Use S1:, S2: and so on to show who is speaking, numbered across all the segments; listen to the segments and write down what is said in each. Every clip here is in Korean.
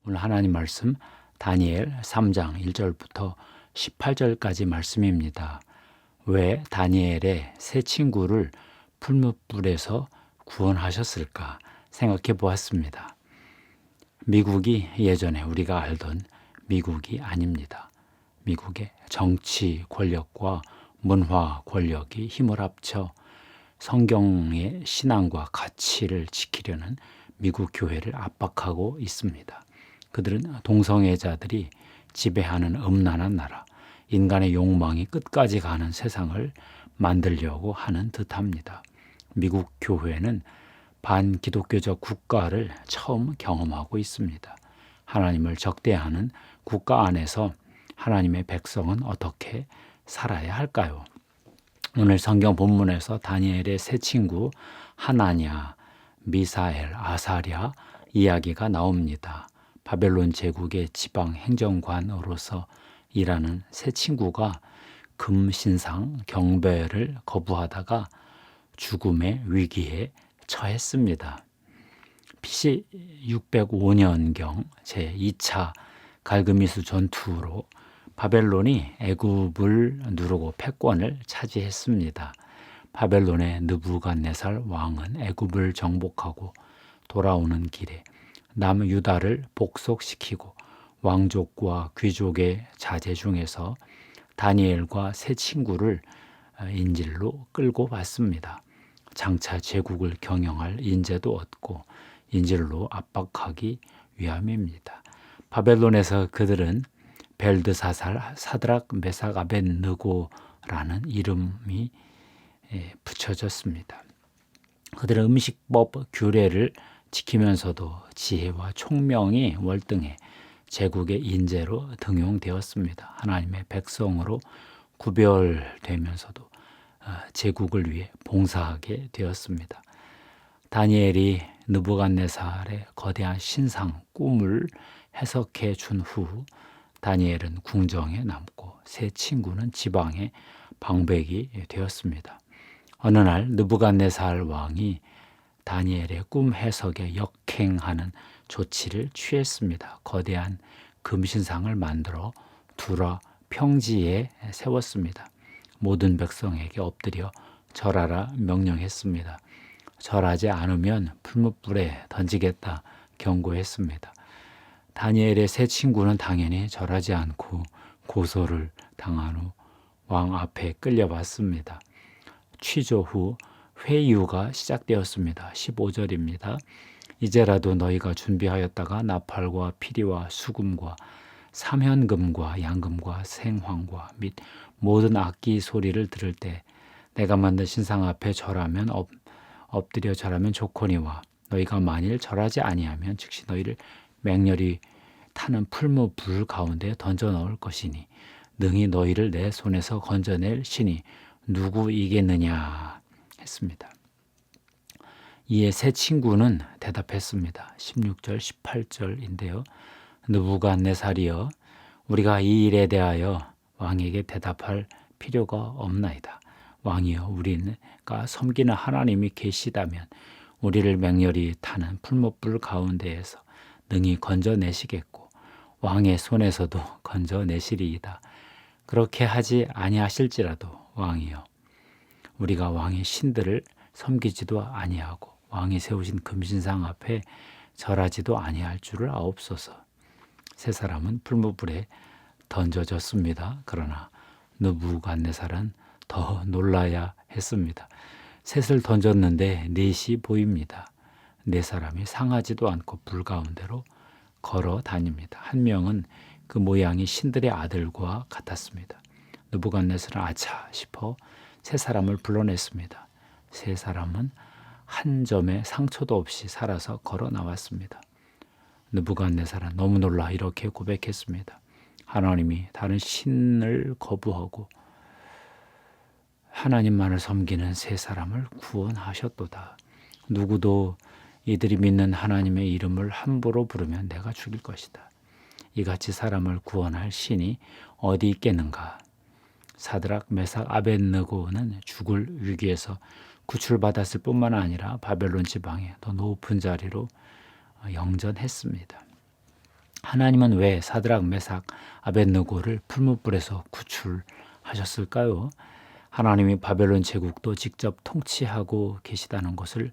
S1: 오늘 하나님 말씀 다니엘 3장 1절부터 18절까지 말씀입니다. 왜 다니엘의 세 친구를 풀무불에서 구원하셨을까 생각해 보았습니다. 미국이 예전에 우리가 알던 미국이 아닙니다. 미국의 정치 권력과 문화 권력이 힘을 합쳐 성경의 신앙과 가치를 지키려는 미국 교회를 압박하고 있습니다. 그들은 동성애자들이 지배하는 음란한 나라, 인간의 욕망이 끝까지 가는 세상을 만들려고 하는 듯합니다. 미국 교회는 반기독교적 국가를 처음 경험하고 있습니다. 하나님을 적대하는 국가 안에서 하나님의 백성은 어떻게 살아야 할까요? 오늘 성경 본문에서 다니엘의 세 친구 하나냐, 미사엘, 아사랴 이야기가 나옵니다. 바벨론 제국의 지방 행정관으로서 일하는 세 친구가 금신상 경배를 거부하다가 죽음의 위기에 처했습니다. BC 605년경 제2차 갈그미스 전투로 바벨론이 애굽을 누르고 패권을 차지했습니다. 바벨론의 느부갓네살 왕은 애굽을 정복하고 돌아오는 길에 남유다를 복속시키고 왕족과 귀족의 자제 중에서 다니엘과 세 친구를 인질로 끌고 왔습니다. 장차 제국을 경영할 인재도 얻고 인질로 압박하기 위함입니다. 바벨론에서 그들은 벨드사살, 사드락, 메삭, 아벳느고라는 이름이 붙여졌습니다. 그들은 음식법 규례를 지키면서도 지혜와 총명이 월등해 제국의 인재로 등용되었습니다. 하나님의 백성으로 구별되면서도 제국을 위해 봉사하게 되었습니다. 다니엘이 느부갓네살의 거대한 신상 꿈을 해석해 준 후 다니엘은 궁정에 남고 세 친구는 지방에 방백이 되었습니다. 어느 날 느부갓네살 왕이 다니엘의 꿈 해석에 역행하는 조치를 취했습니다. 거대한 금신상을 만들어 두라 평지에 세웠습니다. 모든 백성에게 엎드려 절하라 명령했습니다. 절하지 않으면 풀무불에 던지겠다 경고했습니다. 다니엘의 세 친구는 당연히 절하지 않고 고소를 당한 후 왕 앞에 끌려왔습니다. 취조 후 회유가 시작되었습니다. 15절입니다. 이제라도 너희가 준비하였다가 나팔과 피리와 수금과 삼현금과 양금과 생황과 및 모든 악기 소리를 들을 때 내가 만든 신상 앞에 절하면 엎드려 절하면 좋거니와 너희가 만일 절하지 아니하면 즉시 너희를 맹렬히 타는 풀무 불 가운데 던져 넣을 것이니 능히 너희를 내 손에서 건져낼 신이 누구이겠느냐 했습니다. 이에 세 친구는 대답했습니다. 16절 18절인데요. 느부갓네살이여 우리가 이 일에 대하여 왕에게 대답할 필요가 없나이다. 왕이여 우리가 섬기는 하나님이 계시다면 우리를 맹렬히 타는 풀무불 가운데에서 능히 건져내시겠고 왕의 손에서도 건져내시리이다. 그렇게 하지 아니하실지라도 왕이여 우리가 왕의 신들을 섬기지도 아니하고 왕이 세우신 금신상 앞에 절하지도 아니할 줄을 아옵소서. 세 사람은 풀무불에 던져졌습니다. 그러나 느부갓네살은 더 놀라야 했습니다. 셋을 던졌는데 넷이 보입니다. 네 사람이 상하지도 않고 불 가운데로 걸어 다닙니다. 한 명은 그 모양이 신들의 아들과 같았습니다. 느부갓네살은 아차 싶어 세 사람을 불러냈습니다. 세 사람은 한 점의 상처도 없이 살아서 걸어 나왔습니다. 느부갓네살은 너무 놀라 이렇게 고백했습니다. 하나님이 다른 신을 거부하고 하나님만을 섬기는 세 사람을 구원하셨도다. 누구도 이들이 믿는 하나님의 이름을 함부로 부르면 내가 죽일 것이다. 이같이 사람을 구원할 신이 어디 있겠는가. 사드락, 메삭, 아벳느고는 죽을 위기에서 구출받았을 뿐만 아니라 바벨론 지방의 더 높은 자리로 영전했습니다. 하나님은 왜 사드락, 메삭, 아벳느고를 풀무불에서 구출하셨을까요? 하나님이 바벨론 제국도 직접 통치하고 계시다는 것을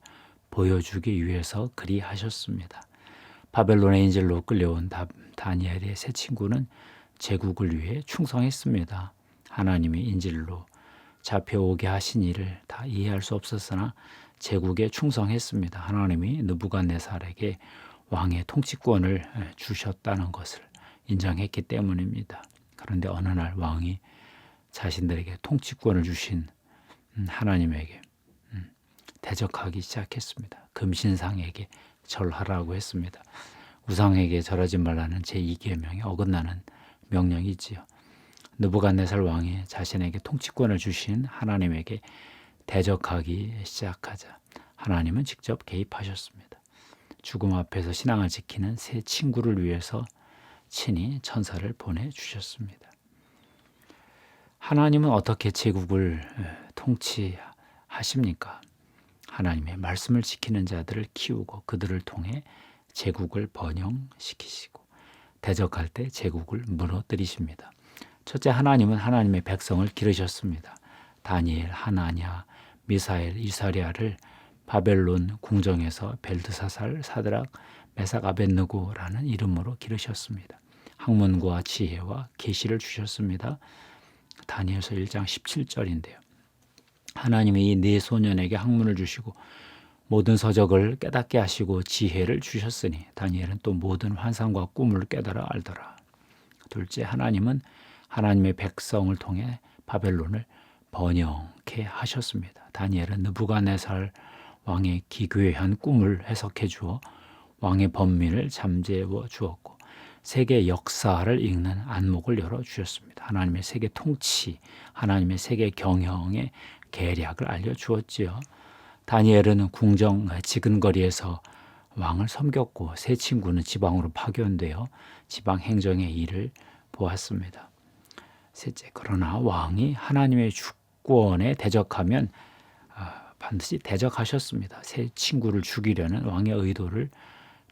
S1: 보여주기 위해서 그리 하셨습니다. 바벨론의 인질로 끌려온 다니엘의 세 친구는 제국을 위해 충성했습니다. 하나님이 인질로 잡혀오게 하신 일을 다 이해할 수 없었으나 제국에 충성했습니다. 하나님이 느부갓네살에게 왕의 통치권을 주셨다는 것을 인정했기 때문입니다. 그런데 어느 날 왕이 자신들에게 통치권을 주신 하나님에게 대적하기 시작했습니다. 금신상에게 절하라고 했습니다. 우상에게 절하지 말라는 제2계명에 어긋나는 명령이지요. 느부갓네살 왕이 자신에게 통치권을 주신 하나님에게 대적하기 시작하자 하나님은 직접 개입하셨습니다. 죽음 앞에서 신앙을 지키는 세 친구를 위해서 친히 천사를 보내주셨습니다. 하나님은 어떻게 제국을 통치하십니까? 하나님의 말씀을 지키는 자들을 키우고 그들을 통해 제국을 번영시키시고 대적할 때 제국을 무너뜨리십니다. 첫째, 하나님은 하나님의 백성을 기르셨습니다. 다니엘, 하나냐, 미사엘, 이사랴를 바벨론 궁정에서 벨드사살, 사드락, 메삭, 아벳느고라는 이름으로 기르셨습니다. 학문과 지혜와 계시를 주셨습니다. 다니엘서 1장 17절인데요. 하나님이 이 네 소년에게 학문을 주시고 모든 서적을 깨닫게 하시고 지혜를 주셨으니 다니엘은 또 모든 환상과 꿈을 깨달아 알더라. 둘째, 하나님은 하나님의 백성을 통해 바벨론을 번영케 하셨습니다. 다니엘은 느부갓네살 왕의 기괴한 꿈을 해석해 주어 왕의 번민을 잠재워 주었고 세계 역사를 읽는 안목을 열어 주셨습니다. 하나님의 세계 통치, 하나님의 세계 경영의 계략을 알려주었지요. 다니엘은 궁정 지근거리에서 왕을 섬겼고 세 친구는 지방으로 파견되어 지방 행정의 일을 보았습니다. 셋째, 그러나 왕이 하나님의 주권에 대적하면 반드시 대적하셨습니다. 세 친구를 죽이려는 왕의 의도를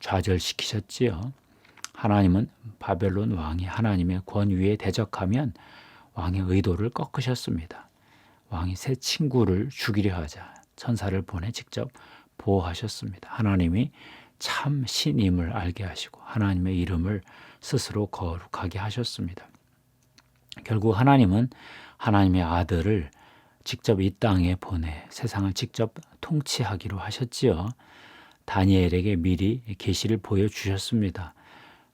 S1: 좌절시키셨지요. 하나님은 바벨론 왕이 하나님의 권위에 대적하면 왕의 의도를 꺾으셨습니다. 왕이 세 친구를 죽이려 하자 천사를 보내 직접 보호하셨습니다. 하나님이 참 신임을 알게 하시고 하나님의 이름을 스스로 거룩하게 하셨습니다. 결국 하나님은 하나님의 아들을 직접 이 땅에 보내 세상을 직접 통치하기로 하셨지요. 다니엘에게 미리 계시를 보여주셨습니다.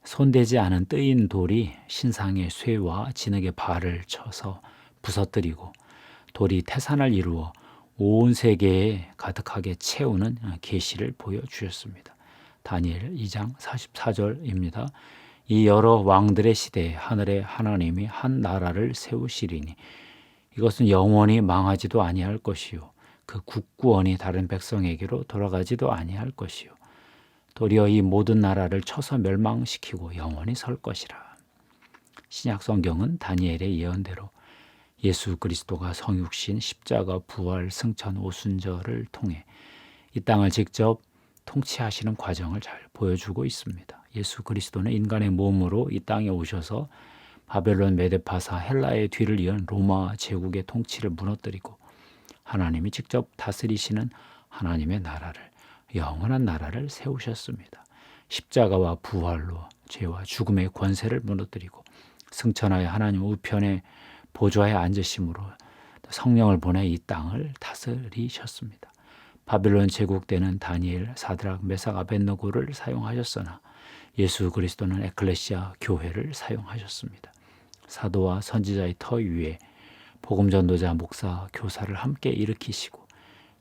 S1: 손대지 않은 뜨인 돌이 신상의 쇠와 진흙의 발을 쳐서 부서뜨리고 돌이 태산을 이루어 온 세계에 가득하게 채우는 계시를 보여주셨습니다. 다니엘 2장 44절입니다. 이 여러 왕들의 시대에 하늘의 하나님이 한 나라를 세우시리니 이것은 영원히 망하지도 아니할 것이요 그 국구원이 다른 백성에게로 돌아가지도 아니할 것이요 도리어 이 모든 나라를 쳐서 멸망시키고 영원히 설 것이라. 신약 성경은 다니엘의 예언대로 예수 그리스도가 성육신, 십자가, 부활, 승천, 오순절을 통해 이 땅을 직접 통치하시는 과정을 잘 보여주고 있습니다. 예수 그리스도는 인간의 몸으로 이 땅에 오셔서 바벨론, 메데파사, 헬라의 뒤를 이은 로마 제국의 통치를 무너뜨리고 하나님이 직접 다스리시는 하나님의 나라를, 영원한 나라를 세우셨습니다. 십자가와 부활로 죄와 죽음의 권세를 무너뜨리고 승천하여 하나님 우편에 보좌에 앉으심으로 성령을 보내 이 땅을 다스리셨습니다. 바벨론 제국 때는 다니엘, 사드락, 메삭, 아벳느고를 사용하셨으나 예수 그리스도는 에클레시아 교회를 사용하셨습니다. 사도와 선지자의 터 위에 복음 전도자, 목사, 교사를 함께 일으키시고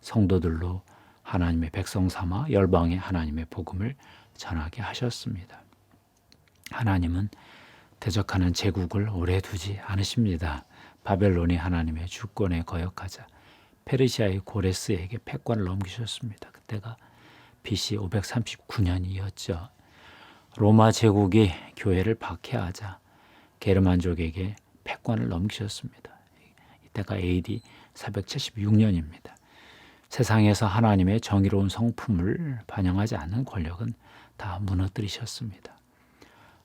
S1: 성도들로 하나님의 백성 삼아 열방에 하나님의 복음을 전하게 하셨습니다. 하나님은 대적하는 제국을 오래 두지 않으십니다. 바벨론이 하나님의 주권에 거역하자 페르시아의 고레스에게 패권을 넘기셨습니다. 그때가 BC 539년이었죠. 로마 제국이 교회를 박해하자 게르만족에게 패권을 넘기셨습니다. 이때가 AD 476년입니다. 세상에서 하나님의 정의로운 성품을 반영하지 않는 권력은 다 무너뜨리셨습니다.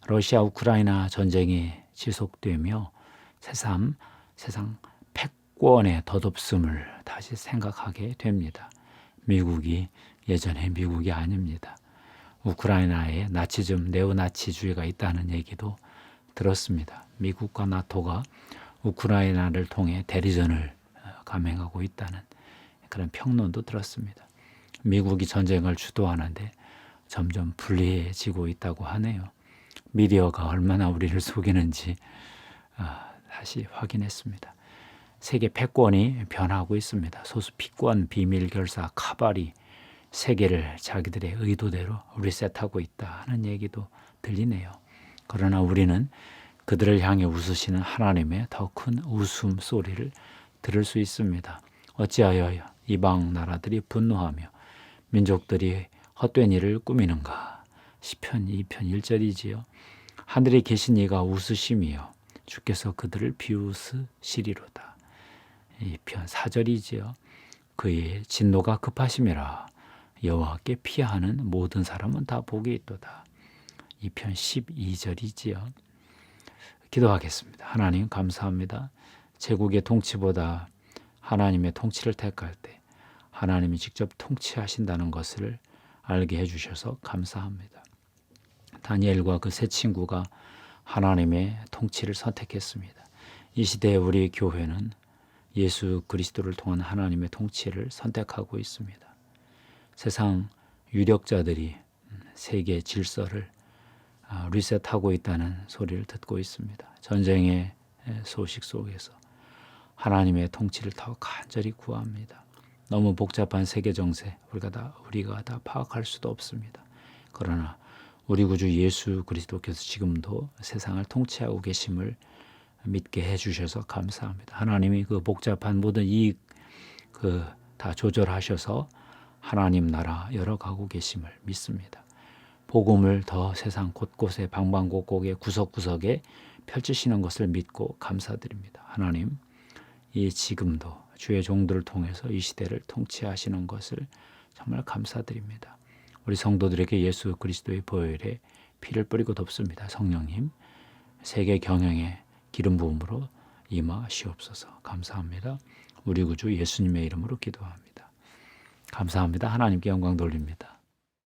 S1: 러시아 우크라이나 전쟁이 지속되며 새삼 세상 패권의 덧없음을 다시 생각하게 됩니다. 미국이 예전의 미국이 아닙니다. 우크라이나에 나치즘, 네오나치주의가 있다는 얘기도 들었습니다. 미국과 나토가 우크라이나를 통해 대리전을 감행하고 있다는 그런 평론도 들었습니다. 미국이 전쟁을 주도하는데 점점 불리해지고 있다고 하네요. 미디어가 얼마나 우리를 속이는지 다시 확인했습니다. 세계 패권이 변하고 있습니다. 소수 피권 비밀 결사 카발이 세계를 자기들의 의도대로 리셋하고 있다 하는 얘기도 들리네요. 그러나 우리는 그들을 향해 웃으시는 하나님의 더 큰 웃음소리를 들을 수 있습니다. 어찌하여 이방 나라들이 분노하며 민족들이 헛된 일을 꾸미는가. 시편 2편 1절이지요. 하늘에 계신 이가 웃으심이요 주께서 그들을 비웃으시리로다. 2편 4절이지요. 그의 진노가 급하심이라 여호와께 피하는 모든 사람은 다 복이 있도다. 2편 12절이지요. 기도하겠습니다. 하나님 감사합니다. 제국의 통치보다 하나님의 통치를 택할 때 하나님이 직접 통치하신다는 것을 알게 해주셔서 감사합니다. 다니엘과 그 세 친구가 하나님의 통치를 선택했습니다. 이 시대에 우리 교회는 예수 그리스도를 통한 하나님의 통치를 선택하고 있습니다. 세상 유력자들이 세계 질서를 리셋하고 있다는 소리를 듣고 있습니다. 전쟁의 소식 속에서 하나님의 통치를 더 간절히 구합니다. 너무 복잡한 세계 정세 우리가 다 파악할 수도 없습니다. 그러나 우리 구주 예수 그리스도께서 지금도 세상을 통치하고 계심을 믿게 해주셔서 감사합니다. 하나님이 그 복잡한 모든 이익 다 조절하셔서 하나님 나라 열어가고 계심을 믿습니다. 복음을 더 세상 곳곳에 방방곡곡에 구석구석에 펼치시는 것을 믿고 감사드립니다. 하나님, 이 지금도 주의 종들을 통해서 이 시대를 통치하시는 것을 정말 감사드립니다. 우리 성도들에게 예수 그리스도의 보혈에 피를 뿌리고 돕습니다. 성령님, 세계 경영에 기름 부음으로 임하시옵소서. 감사합니다. 우리 구주 예수님의 이름으로 기도합니다. 감사합니다. 하나님께 영광 돌립니다.